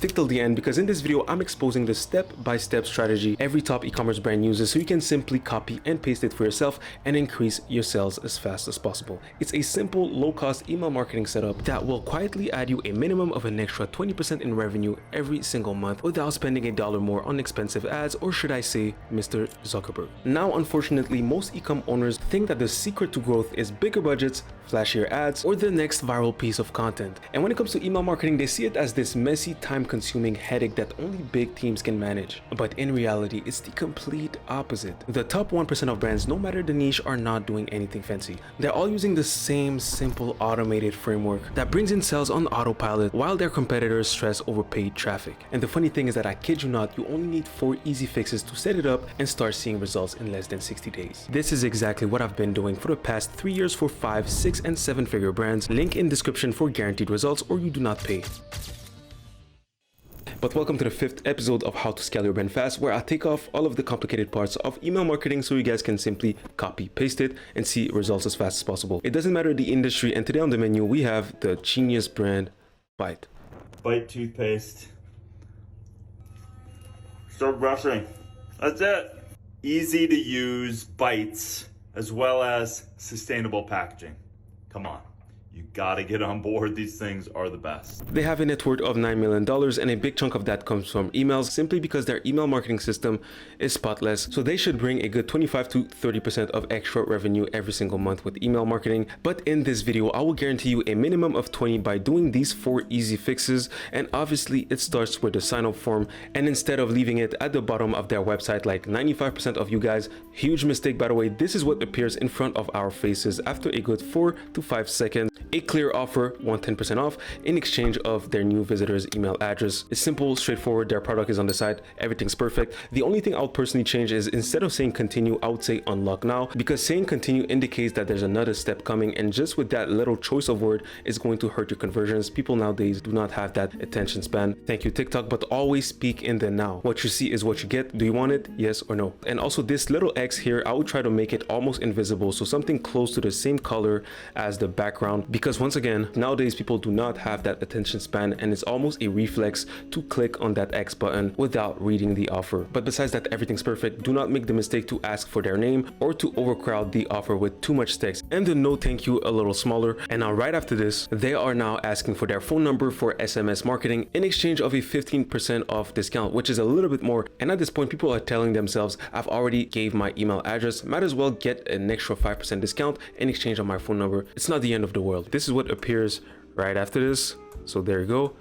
stick till the end because in this video I'm exposing the step-by-step strategy every top e-commerce brand uses so you can simply copy and paste it for yourself and increase your sales as fast as possible. It's a simple, low-cost email marketing setup that will quietly add you a minimum of an extra 20% in revenue every single month without spending $1 more on expensive ads, or should I say Mr. Zuckerberg. Now, unfortunately, most eCom owners think that the secret to growth is bigger budgets, flashier ads, or the next viral piece of content. And when it comes to email marketing, they see it as this messy, time-consuming headache that only big teams can manage. But in reality, it's the complete opposite. The top 1% of brands, no matter the niche, are not doing anything fancy. They're all using the same simple automated framework that brings in sales on autopilot while their competitors stress over paid traffic. And the funny thing is that I kid you not, you only need 4 easy fixes to set it up and start seeing results in less than 60 days. This is exactly what I've been doing for the past 3 years for 5, 6, and 7-figure brands. Link in description for guaranteed results, or you do not pay. But welcome to the 5th episode of How to Scale Your Brand Fast, where I take off all of the complicated parts of email marketing so you guys can simply copy, paste it, and see results as fast as possible. It doesn't matter the industry, and today on the menu we have the genius brand Bite. Bite toothpaste. Start brushing. That's it. Easy to use bites as well as sustainable packaging. Come on. You gotta get on board. These things are the best. They have a net worth of $9 million, and a big chunk of that comes from emails simply because their email marketing system is spotless. So they should bring a good 25 to 30% of extra revenue every single month with email marketing. But in this video, I will guarantee you a minimum of 20 by doing these 4 easy fixes. And obviously it starts with the sign up form. And instead of leaving it at the bottom of their website, like 95% of you guys, huge mistake by the way, this is what appears in front of our faces after a good 4 to 5 seconds. A clear offer, 10% off in exchange of their new visitor's email address. It's simple, straightforward. Their product is on the site. Everything's perfect. The only thing I would personally change is instead of saying continue, I would say unlock now, because saying continue indicates that there's another step coming, and just with that little choice of word is going to hurt your conversions. People nowadays do not have that attention span. Thank you, TikTok, but always speak in the now. What you see is what you get. Do you want it? Yes or no? And also this little X here, I would try to make it almost invisible, so something close to the same color as the background, because once again, nowadays people do not have that attention span, and it's almost a reflex to click on that X button without reading the offer. But besides that, everything's perfect. Do not make the mistake to ask for their name or to overcrowd the offer with too much text, and the no thank you a little smaller. And now right after this, they are now asking for their phone number for SMS marketing in exchange of a 15% off discount, which is a little bit more. And at this point, people are telling themselves, I've already gave my email address, might as well get an extra 5% discount in exchange of my phone number. It's not the end of the world. This is what appears right after this. So there you go.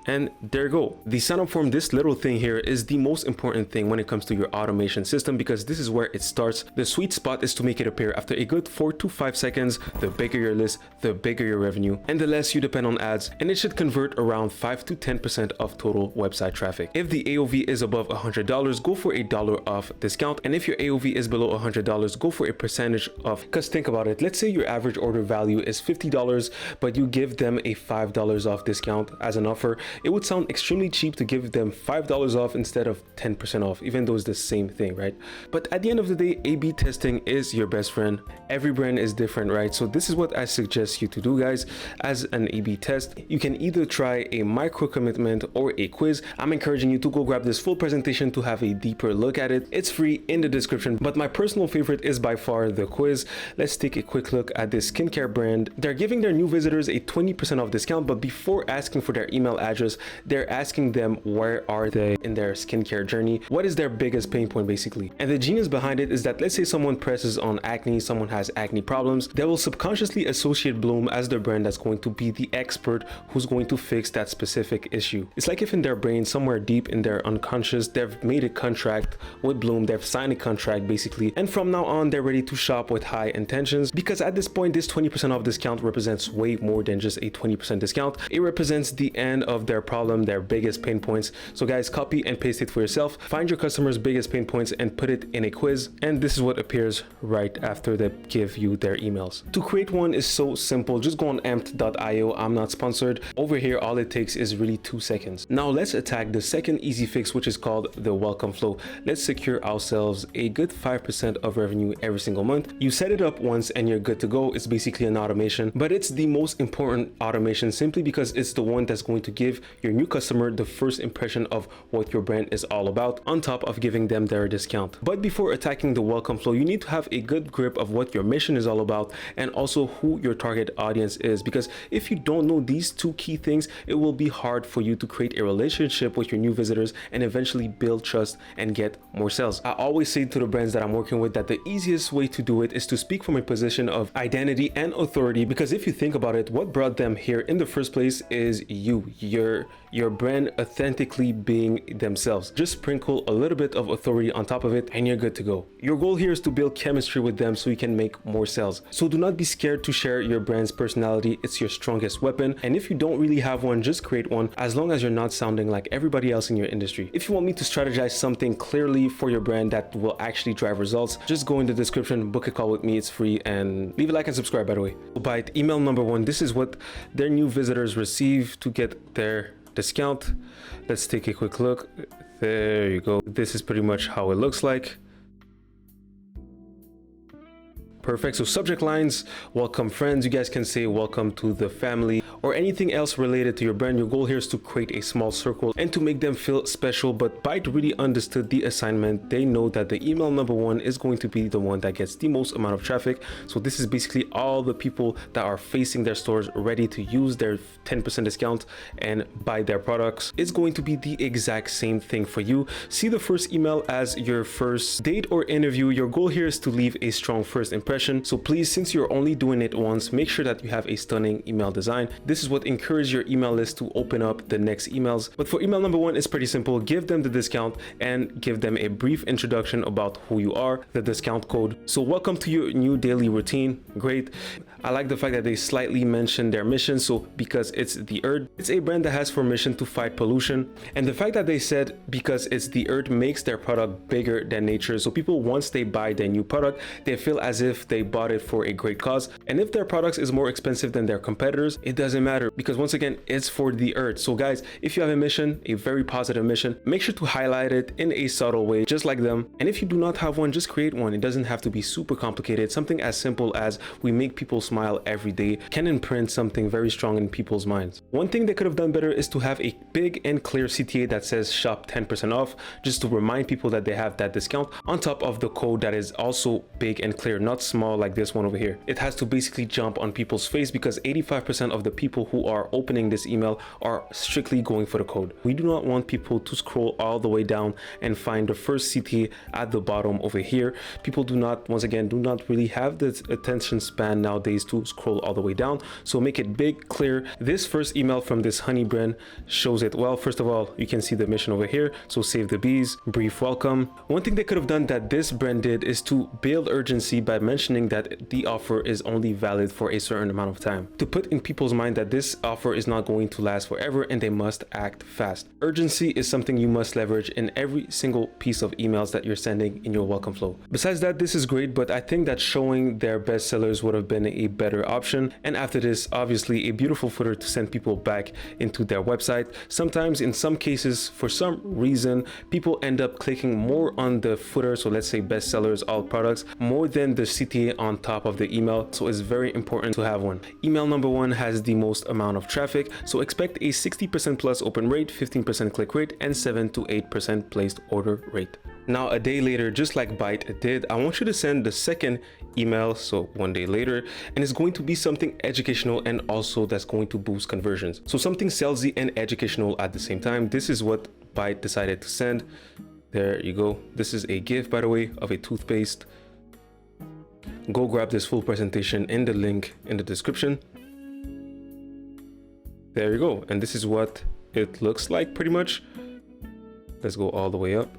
And there you go. The sign up form, this little thing here, is the most important thing when it comes to your automation system, because this is where it starts. The sweet spot is to make it appear after a good 4 to 5 seconds. The bigger your list, the bigger your revenue, and the less you depend on ads, and it should convert around 5 to 10% of total website traffic. If the AOV is above $100, go for a $1 off discount, and if your AOV is below $100, go for a percentage off. Because think about it, let's say your average order value is $50, but you give them a $5 off discount as an offer. It would sound extremely cheap to give them $5 off instead of 10% off, even though it's the same thing, right? But at the end of the day, A/B testing is your best friend. Every brand is different, right? So this is what I suggest you to do, guys. As an A/B test, you can either try a micro commitment or a quiz. I'm encouraging you to go grab this full presentation to have a deeper look at it. It's free in the description, but my personal favorite is by far the quiz. Let's take a quick look at this skincare brand. They're giving their new visitors a 20% off discount, but before asking for their email address, they're asking them where are they in their skincare journey, what is their biggest pain point basically. And the genius behind it is that let's say someone presses on acne, someone has acne problems, they will subconsciously associate Bloom as the brand that's going to be the expert who's going to fix that specific issue. It's like if in their brain, somewhere deep in their unconscious, they've made a contract with Bloom, they've signed a contract basically, and from now on they're ready to shop with high intentions, because at this point this 20% off discount represents way more than just a 20% discount. It represents the end of their problem, their biggest pain points. So guys, copy and paste it for yourself. Find your customers' biggest pain points and put it in a quiz, and this is what appears right after they give you their emails. To create one is so simple. Just go on amped.io. I'm not sponsored. Over here all it takes is really 2 seconds. Now let's attack the second easy fix, which is called the welcome flow. Let's secure ourselves a good 5% of revenue every single month. You set it up once and you're good to go. It's basically an automation, but it's the most important automation simply because it's the one that's going to give give your new customer the first impression of what your brand is all about, on top of giving them their discount. But before attacking the welcome flow, you need to have a good grip of what your mission is all about and also who your target audience is, because if you don't know these two key things, it will be hard for you to create a relationship with your new visitors and eventually build trust and get more sales. I always say to the brands that I'm working with that the easiest way to do it is to speak from a position of identity and authority, because if you think about it, what brought them here in the first place is your brand authentically being themselves. Just sprinkle a little bit of authority on top of it and you're good to go. Your goal here is to build chemistry with them so you can make more sales. So do not be scared to share your brand's personality. It's your strongest weapon. And if you don't really have one, just create one, as long as you're not sounding like everybody else in your industry. If you want me to strategize something clearly for your brand that will actually drive results, just go in the description, book a call with me. It's free, and leave a like and subscribe, by the way. Byte email number 1. This is what their new visitors receive to get their discount. Let's take a quick look. There you go. This is pretty much how it looks like. Perfect. So subject lines, welcome friends. You guys can say welcome to the family or anything else related to your brand. Your goal here is to create a small circle and to make them feel special. But Byte really understood the assignment. They know that the email number 1 is going to be the one that gets the most amount of traffic. So this is basically all the people that are facing their stores ready to use their 10% discount and buy their products. It's going to be the exact same thing for you. See the first email as your first date or interview. Your goal here is to leave a strong first impression. So please, since you're only doing it once, make sure that you have a stunning email design. This is what encourages your email list to open up the next emails. But for email number 1, it's pretty simple. Give them the discount and give them a brief introduction about who you are, the discount code. So welcome to your new daily routine. Great. I like the fact that they slightly mention their mission. So because it's the Earth, it's a brand that has for mission to fight pollution. And the fact that they said because it's the Earth makes their product bigger than nature. So people, once they buy their new product, they feel as if they bought it for a great cause. And if their products is more expensive than their competitors, it doesn't matter, because once again, it's for the Earth. So guys, if you have a mission, a very positive mission, make sure to highlight it in a subtle way, just like them. And if you do not have one, just create one. It doesn't have to be super complicated. Something as simple as we make people smile every day can imprint something very strong in people's minds. One thing they could have done better is to have a big and clear CTA that says shop 10% off, just to remind people that they have that discount on top of the code that is also big and clear, not small like this one over here. It has to basically jump on people's face, because 85% of the people who are opening this email are strictly going for the code. We do not want people to scroll all the way down and find the first CTA at the bottom over here. People do not, once again, do not really have the attention span nowadays to scroll all the way down. So make it big, clear. This first email from this honey brand shows it well. First of all, you can see the mission over here. So save the bees, brief welcome. One thing they could have done that this brand did is to build urgency by mentioning that the offer is only valid for a certain amount of time, to put in people's mind that this offer is not going to last forever and they must act fast. Urgency is something you must leverage in every single piece of emails that you're sending in your welcome flow. Besides that, this is great, but I think that showing their best sellers would have been a better option. And after this, obviously a beautiful footer to send people back into their website. Sometimes, in some cases, for some reason, people end up clicking more on the footer, so let's say best sellers, all products, more than the CTA on top of the email. So it's very important to have one. Email number 1 has the most amount of traffic, so expect a 60% plus open rate, 15% click rate, and 7 to 8% placed order rate. Now, a day later, just like Byte did, I want you to send the second email, so 1 day later, and it's going to be something educational and also that's going to boost conversions. So something salesy and educational at the same time. This is what Byte decided to send. There you go. This is a GIF, by the way, of a toothpaste. Go grab this full presentation in the link in the description. There you go. And this is what it looks like pretty much. Let's go all the way up.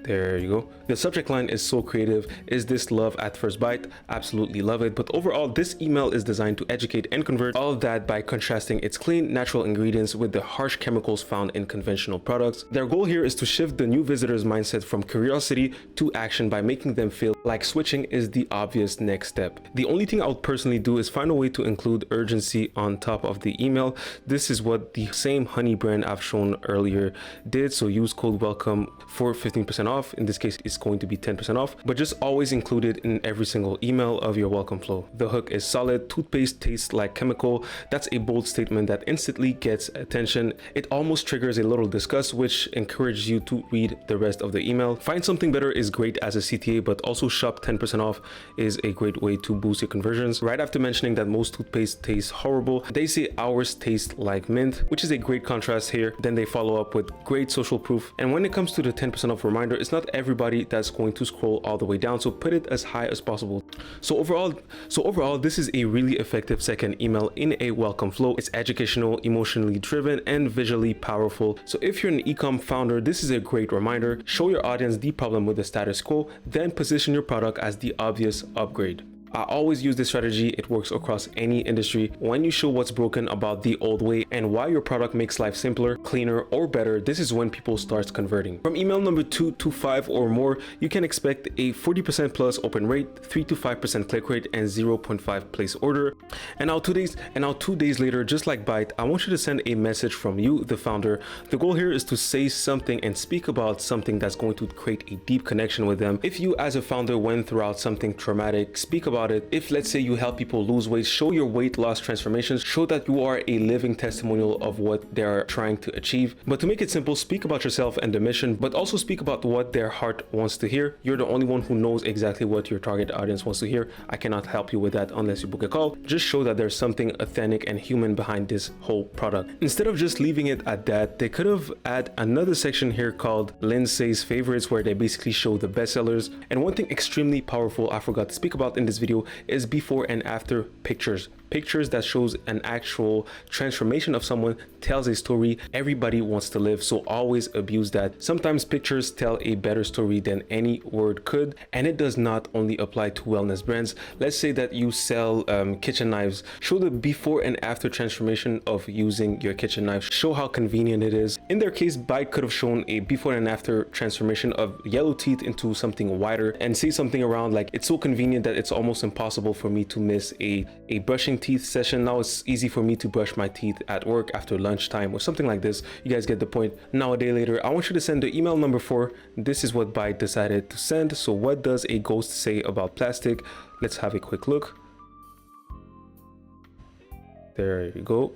There you go. The subject line is so creative. Is this love at first bite? Absolutely love it. But overall, this email is designed to educate and convert, all of that by contrasting its clean, natural ingredients with the harsh chemicals found in conventional products. Their goal here is to shift the new visitor's mindset from curiosity to action by making them feel like switching is the obvious next step. The only thing I would personally do is find a way to include urgency on top of the email. This is what the same honey brand I've shown earlier did. So use code WELCOME for 15% off. off. In this case, it's going to be 10% off, but just always include it in every single email of your welcome flow. The hook is solid. Toothpaste tastes like chemical. That's a bold statement that instantly gets attention. It almost triggers a little disgust, which encourages you to read the rest of the email. Find something better is great as a CTA, but also shop 10% off is a great way to boost your conversions. Right after mentioning that most toothpaste tastes horrible, they say ours taste like mint, which is a great contrast here. Then they follow up with great social proof. And when it comes to the 10% off reminder, it's not everybody that's going to scroll all the way down, so put it as high as possible. So overall, this is a really effective second email in a welcome flow. It's educational, emotionally driven, and visually powerful. So if you're an ecom founder, this is a great reminder. Show your audience the problem with the status quo, then position your product as the obvious upgrade. I always use this strategy. It works across any industry. When you show what's broken about the old way and why your product makes life simpler, cleaner, or better, this is when people start converting. From email number 2 to 5 or more, you can expect a 40% plus open rate, 3 to 5% click rate, and 0.5 place order. And now 2 days later, just like Byte, I want you to send a message from you, the founder. The goal here is to say something and speak about something that's going to create a deep connection with them. If you as a founder went throughout something traumatic, speak about it. If let's say you help people lose weight, show your weight loss transformations, show that you are a living testimonial of what they're trying to achieve. But to make it simple, speak about yourself and the mission, but also speak about what their heart wants to hear. You're the only one who knows exactly what your target audience wants to hear. I cannot help you with that unless you book a call. Just show that there's something authentic and human behind this whole product. Instead of just leaving it at that, they could have added another section here called Lindsay's favorites, where they basically show the bestsellers. And one thing extremely powerful I forgot to speak about in this video is before and after pictures. Pictures that shows an actual transformation of someone, tells a story everybody wants to live, so always abuse that. Sometimes pictures tell a better story than any word could, and it does not only apply to wellness brands. Let's say that you sell kitchen knives. Show the before and after transformation of using your kitchen knife. Show how convenient it is. In their case, Byte could have shown a before and after transformation of yellow teeth into something whiter, and say something around like, it's so convenient that it's almost impossible for me to miss a brushing teeth session. Now it's easy for me to brush my teeth at work after lunchtime, or something like this. You guys get the point. Now a day later, I want you to send the email number 4. This is what Byte decided to send. So what does a ghost say about plastic? Let's have a quick look. There you go.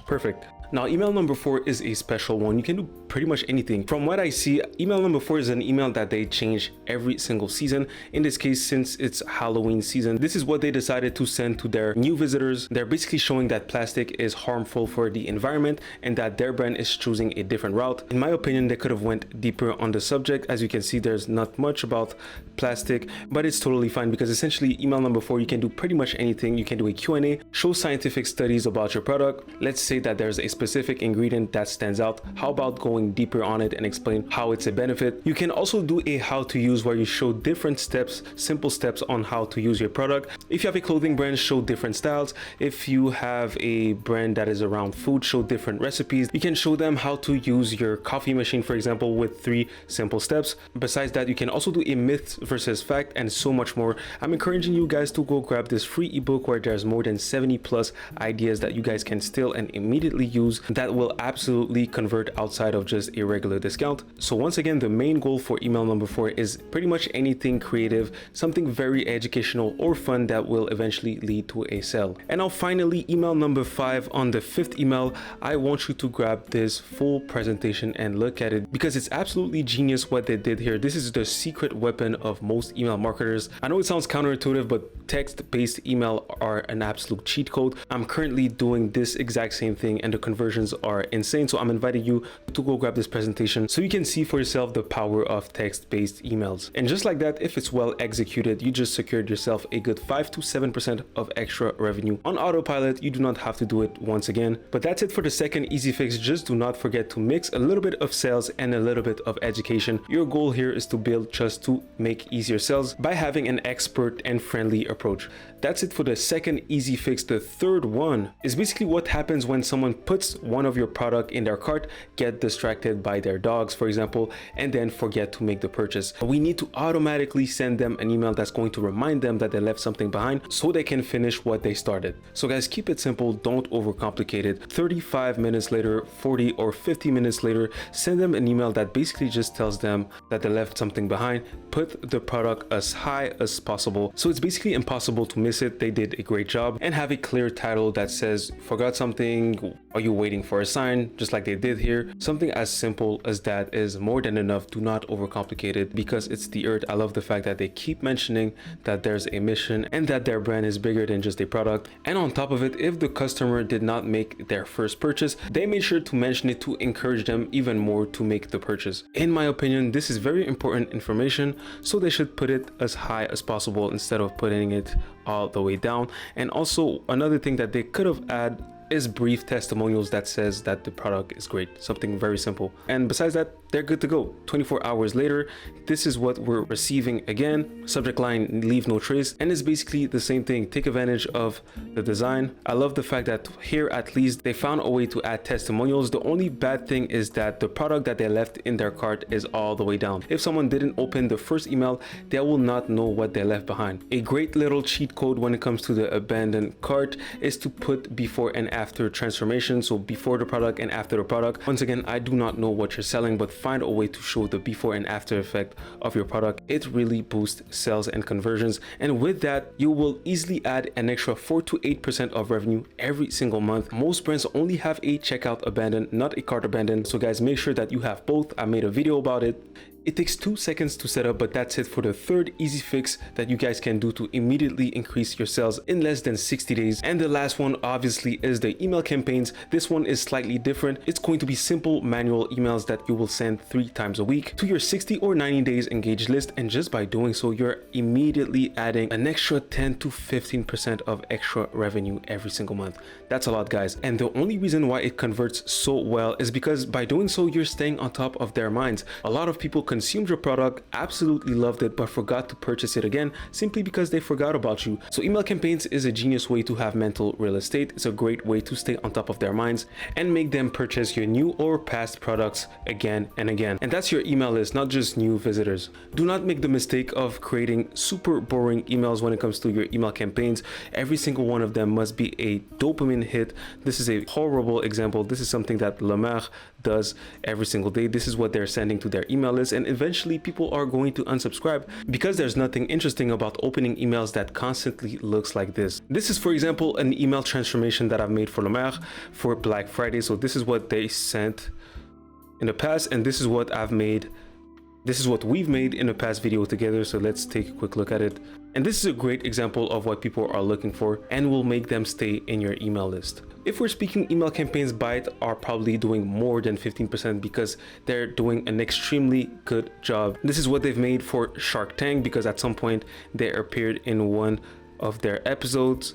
Perfect. Now, email number 4 is a special one. You can do pretty much anything. From what I see, email number 4 is an email that they change every single season. In this case, since it's Halloween season, this is what they decided to send to their new visitors. They're basically showing that plastic is harmful for the environment and that their brand is choosing a different route. In my opinion, they could have went deeper on the subject. As you can see, there's not much about plastic, but it's totally fine because essentially email number 4, you can do pretty much anything. You can do a Q&A, show scientific studies about your product. Let's say that there's a specific ingredient that stands out. How about going deeper on it and explain how it's a benefit? You can also do a how to use where you show different steps, simple steps on how to use your product. If you have a clothing brand, show different styles. If you have a brand that is around food, show different recipes. You can show them how to use your coffee machine, for example, with 3 simple steps. Besides that, you can also do a myth versus fact and so much more. I'm encouraging you guys to go grab this free ebook where there's more than 70 plus ideas that you guys can steal and immediately use that will absolutely convert outside of just a regular discount. So once again, the main goal for email number 4 is pretty much anything creative, something very educational or fun that will eventually lead to a sale. And now finally, email number 5. On the 5th email, I want you to grab this full presentation and look at it because it's absolutely genius what they did here. This is the secret weapon of most email marketers. I know it sounds counterintuitive, but text-based email are an absolute cheat code. I'm currently doing this exact same thing and the conversions are insane. So I'm inviting you to go grab this presentation so you can see for yourself the power of text-based emails. And just like that, if it's well executed, you just secured yourself a good 5 to 7% of extra revenue on autopilot. You do not have to do it once again. But that's it for the second easy fix. Just do not forget to mix a little bit of sales and a little bit of education. Your goal here is to build trust to make easier sales by having an expert and friendly approach. That's it for the second easy fix. The third one is basically what happens when someone puts one of your product in their cart, get distracted by their dogs, for example, and then forget to make the purchase. We need to automatically send them an email that's going to remind them that they left something behind so they can finish what they started. So guys, keep it simple, don't overcomplicate it. 35 minutes later, 40 or 50 minutes later, send them an email that basically just tells them that they left something behind. Put the product as high as possible so it's basically impossible to miss it. They did a great job, and have a clear title that says forgot something, are you waiting for a sign, just like they did here. Something as simple as that is more than enough. Do not overcomplicate it, because it's the earth. I love the fact that they keep mentioning that there's a mission and that their brand is bigger than just a product. And on top of it, if the customer did not make their first purchase, they made sure to mention it to encourage them even more to make the purchase. In my opinion, this is very important information, so they should put it as high as possible instead of putting it all the way down. And also another thing that they could have added is brief testimonials that says that the product is great. Something very simple. And besides that, they're good to go. 24 hours later, this is what we're receiving again. Subject line, leave no trace. And it's basically the same thing. Take advantage of the design. I love the fact that here at least they found a way to add testimonials. The only bad thing is that the product that they left in their cart is all the way down. If someone didn't open the first email, they will not know what they left behind. A great little cheat code when it comes to the abandoned cart is to put before and after transformation. So before the product and after the product. Once again, I do not know what you're selling, but find a way to show the before and after effect of your product. It really boosts sales and conversions, and with that you will easily add an extra 4 to 8% of revenue every single month. Most brands only have a checkout abandoned, not a cart abandoned, so guys, make sure that you have both. I made a video about it. It takes 2 seconds to set up, but that's it for the third easy fix that you guys can do to immediately increase your sales in less than 60 days. And the last one obviously is the email campaigns. This one is slightly different. It's going to be simple manual emails that you will send 3 times a week to your 60 or 90 days engaged list. And just by doing so, you're immediately adding an extra 10 to 15% of extra revenue every single month. That's a lot, guys. And the only reason why it converts so well is because by doing so, you're staying on top of their minds. A lot of people consumed your product, absolutely loved it, but forgot to purchase it again simply because they forgot about you. So email campaigns is a genius way to have mental real estate. It's a great way to stay on top of their minds and make them purchase your new or past products again and again. And that's your email list, not just new visitors. Do not make the mistake of creating super boring emails when it comes to your email campaigns. Every single one of them must be a dopamine hit. This is a horrible example. This is something that Le Maire does every single day. This is what they're sending to their email list, and eventually people are going to unsubscribe because there's nothing interesting about opening emails that constantly looks like this. This is, for example, an email transformation that I've made for Le Maire for Black Friday. So this is what they sent in the past, and this is what I've made. This is what we've made in a past video together. So let's take a quick look at it. And this is a great example of what people are looking for and will make them stay in your email list. If we're speaking email campaigns, Byte are probably doing more than 15% because they're doing an extremely good job. This is what they've made for Shark Tank because at some point they appeared in one of their episodes.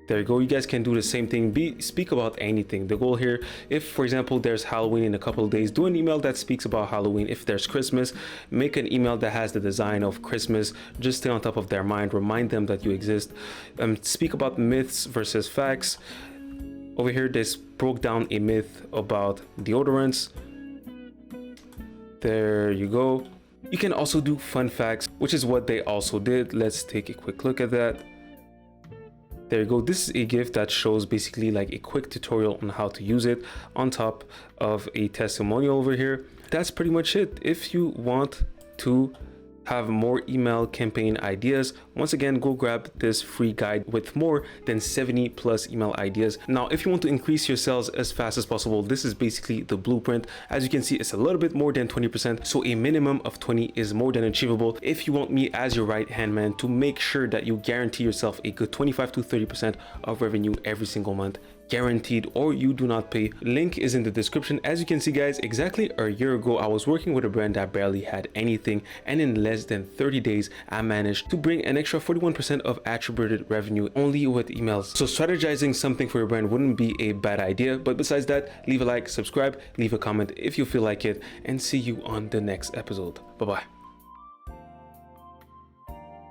There you go. You guys can do the same thing. Speak about anything. The goal here, if for example there's Halloween in a couple of days, do an email that speaks about Halloween. If there's Christmas, make an email that has the design of Christmas. Just stay on top of their mind, remind them that you exist. Speak about myths versus facts. Over here they broke down a myth about deodorants. There you go. You can also do fun facts, which is what they also did. Let's take a quick look at that. There you go. This is a GIF that shows basically like a quick tutorial on how to use it on top of a testimonial over here. That's pretty much it. If you want to have more email campaign ideas, once again, go grab this free guide with more than 70 plus email ideas. Now, if you want to increase your sales as fast as possible, this is basically the blueprint. As you can see, it's a little bit more than 20%. So a minimum of 20 is more than achievable. If you want me as your right hand man to make sure that you guarantee yourself a good 25 to 30% of revenue every single month, guaranteed, or you do not pay, link is in the description. As you can see, guys, exactly a year ago I was working with a brand that barely had anything, and in less than 30 days I managed to bring an extra 41% of attributed revenue only with emails. So strategizing something for your brand wouldn't be a bad idea. But besides that, leave a like, subscribe, leave a comment if you feel like it, and see you on the next episode. Bye bye.